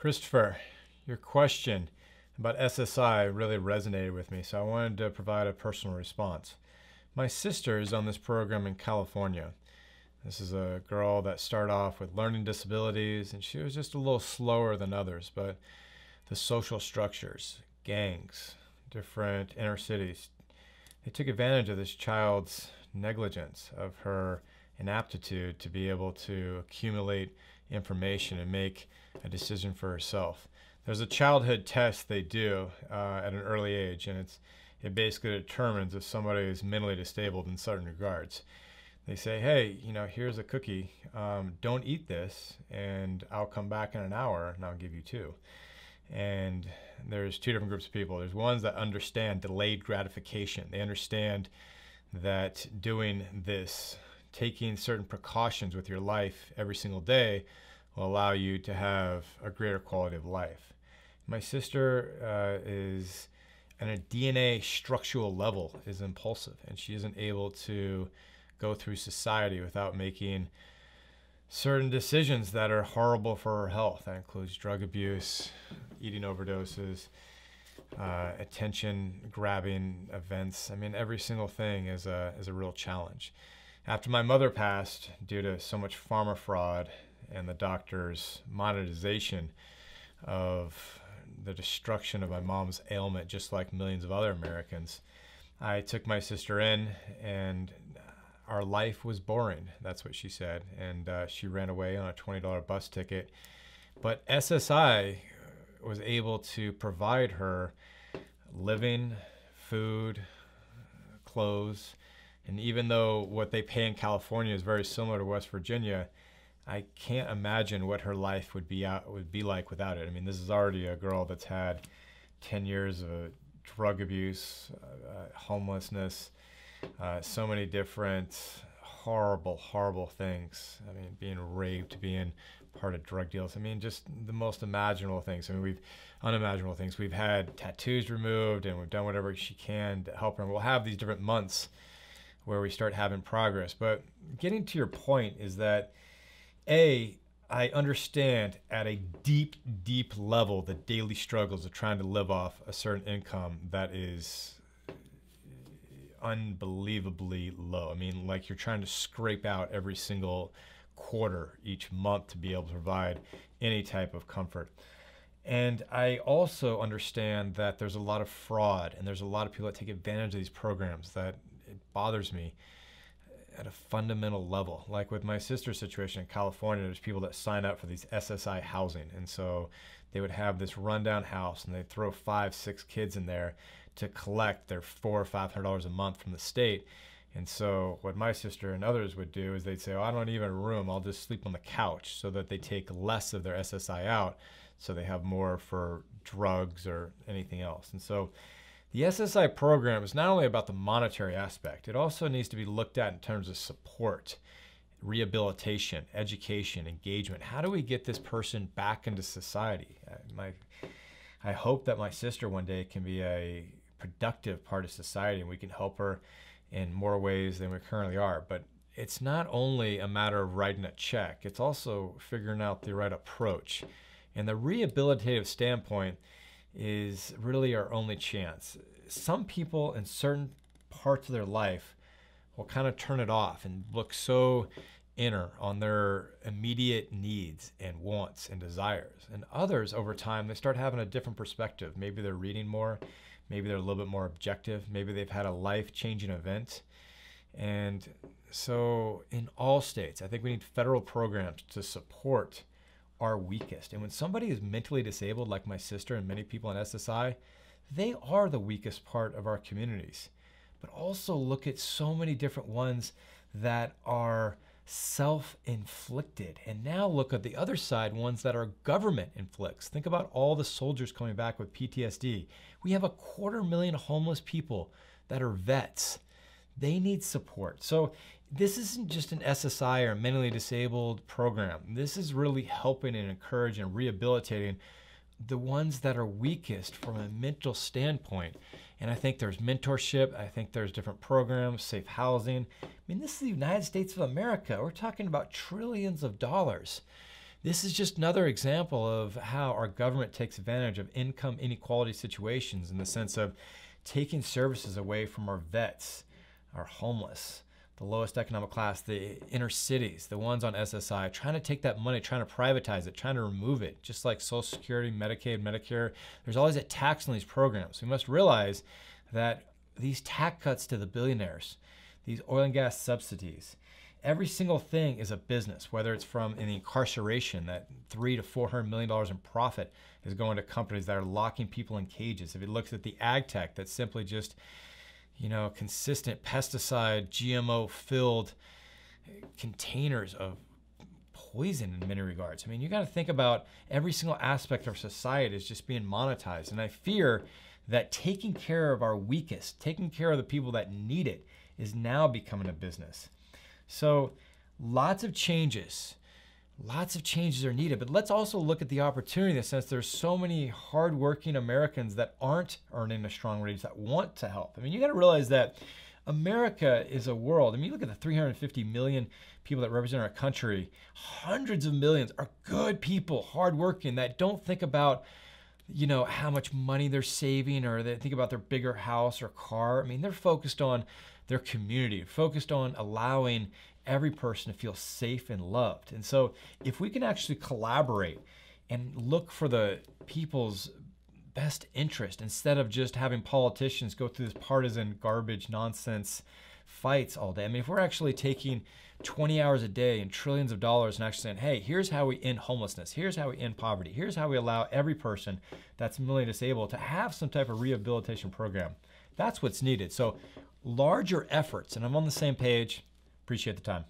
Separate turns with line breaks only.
Christopher, your question about SSI really resonated with me, so I wanted to provide a personal response. My sister is on this program in California. This is a girl that started off with learning disabilities, and she was just a little slower than others, but the social structures, gangs, different inner cities, they took advantage of this child's negligence, of her inaptitude to be able to accumulate information and make a decision for herself. There's a childhood test they do at an early age, and it basically determines if somebody is mentally disabled in certain regards. They say, hey, here's a cookie. Don't eat this, and I'll come back in an hour, and I'll give you two. And there's two different groups of people. There's ones that understand delayed gratification. They understand that doing this, taking certain precautions with your life every single day, will allow you to have a greater quality of life. My sister is, at a DNA structural level, is impulsive, and she isn't able to go through society without making certain decisions that are horrible for her health. That includes drug abuse, eating overdoses, attention grabbing events. I mean, every single thing is a real challenge. After my mother passed, due to so much pharma fraud and the doctor's monetization of the destruction of my mom's ailment, just like millions of other Americans, I took my sister in, and our life was boring. That's what she said. And she ran away on a $20 bus ticket. But SSI was able to provide her living, food, clothes. And even though what they pay in California is very similar to West Virginia, I can't imagine what her life would be like without it. I mean, this is already a girl that's had 10 years of drug abuse, homelessness, so many different horrible, horrible things. I mean, being raped, being part of drug deals. I mean, just the most unimaginable things. I mean, unimaginable things. We've had tattoos removed, and we've done whatever she can to help her. And we'll have these different months where we start having progress. But getting to your point is that, I understand at a deep, deep level the daily struggles of trying to live off a certain income that is unbelievably low. I mean, like you're trying to scrape out every single quarter each month to be able to provide any type of comfort. And I also understand that there's a lot of fraud, and there's a lot of people that take advantage of these programs. That it bothers me at a fundamental level. Like with my sister's situation in California, there's people that sign up for these SSI housing. And so they would have this rundown house, and they'd throw 5-6 kids in there to collect their $400 or $500 a month from the state. And so what my sister and others would do is they'd say, oh, I don't need a room, I'll just sleep on the couch, so that they take less of their SSI out, so they have more for drugs or anything else. And so the SSI program is not only about the monetary aspect, it also needs to be looked at in terms of support, rehabilitation, education, engagement. How do we get this person back into society? I hope that my sister one day can be a productive part of society, and we can help her in more ways than we currently are. But it's not only a matter of writing a check, it's also figuring out the right approach. And the rehabilitative standpoint is really our only chance. Some people in certain parts of their life will kind of turn it off and look so inner on their immediate needs and wants and desires. And others, over time, they start having a different perspective. Maybe they're reading more, maybe they're a little bit more objective, maybe they've had a life-changing event. And so in all states, I think we need federal programs to support our weakest. And when somebody is mentally disabled, like my sister and many people in SSI, they are the weakest part of our communities. But also look at so many different ones that are self-inflicted. And now look at the other side, ones that our government inflicts. Think about all the soldiers coming back with PTSD. We have 250,000 homeless people that are vets. They need support. So this isn't just an SSI or mentally disabled program. This is really helping and encouraging and rehabilitating the ones that are weakest from a mental standpoint. And I think there's mentorship. I think there's different programs, safe housing. I mean, this is the United States of America. We're talking about trillions of dollars This is just another example of how our government takes advantage of income inequality situations in the sense of taking services away from our vets, our homeless, the lowest economic class, the inner cities, the ones on SSI, trying to take that money, trying to privatize it, trying to remove it, just like Social Security, Medicaid, Medicare. There's always a tax on these programs. We must realize that these tax cuts to the billionaires, these oil and gas subsidies, every single thing is a business, whether it's from in the incarceration, that $300 to $400 million in profit is going to companies that are locking people in cages. If it looks at the ag tech, that's simply just, consistent pesticide, GMO-filled containers of poison in many regards. I mean, you got to think about every single aspect of society is just being monetized. And I fear that taking care of our weakest, taking care of the people that need it, is now becoming a business. So lots of changes are needed, but let's also look at the opportunity in the sense there's so many hardworking Americans that aren't earning a strong wage that want to help. I mean, you got to realize that America is a world. I mean, you look at the 350 million people that represent our country, hundreds of millions are good people, hardworking, that don't think about, how much money they're saving or they think about their bigger house or car. I mean, they're focused on their community, focused on allowing every person to feel safe and loved. And so if we can actually collaborate and look for the people's best interest instead of just having politicians go through this partisan garbage nonsense fights all day. I mean, if we're actually taking 20 hours a day and trillions of dollars and actually saying, hey, here's how we end homelessness, here's how we end poverty, here's how we allow every person that's mentally disabled to have some type of rehabilitation program. That's what's needed. So larger efforts, and I'm on the same page. Appreciate the time.